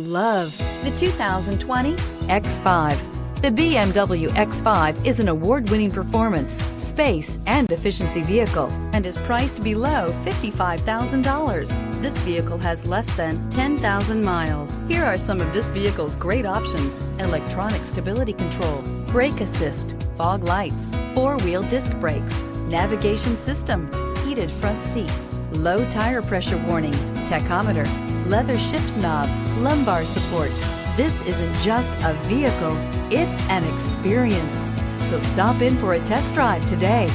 Love the 2020 X5. The BMW X5 is an award-winning performance, space, and efficiency vehicle and is priced below $55,000. This vehicle has less than 10,000 miles. Here are some of this vehicle's great options: electronic stability control, brake assist, fog lights, four-wheel disc brakes, navigation system, heated front seats, low tire pressure warning, tachometer, leather shift knob, lumbar support. This isn't just a vehicle, it's an experience. So stop in for a test drive today.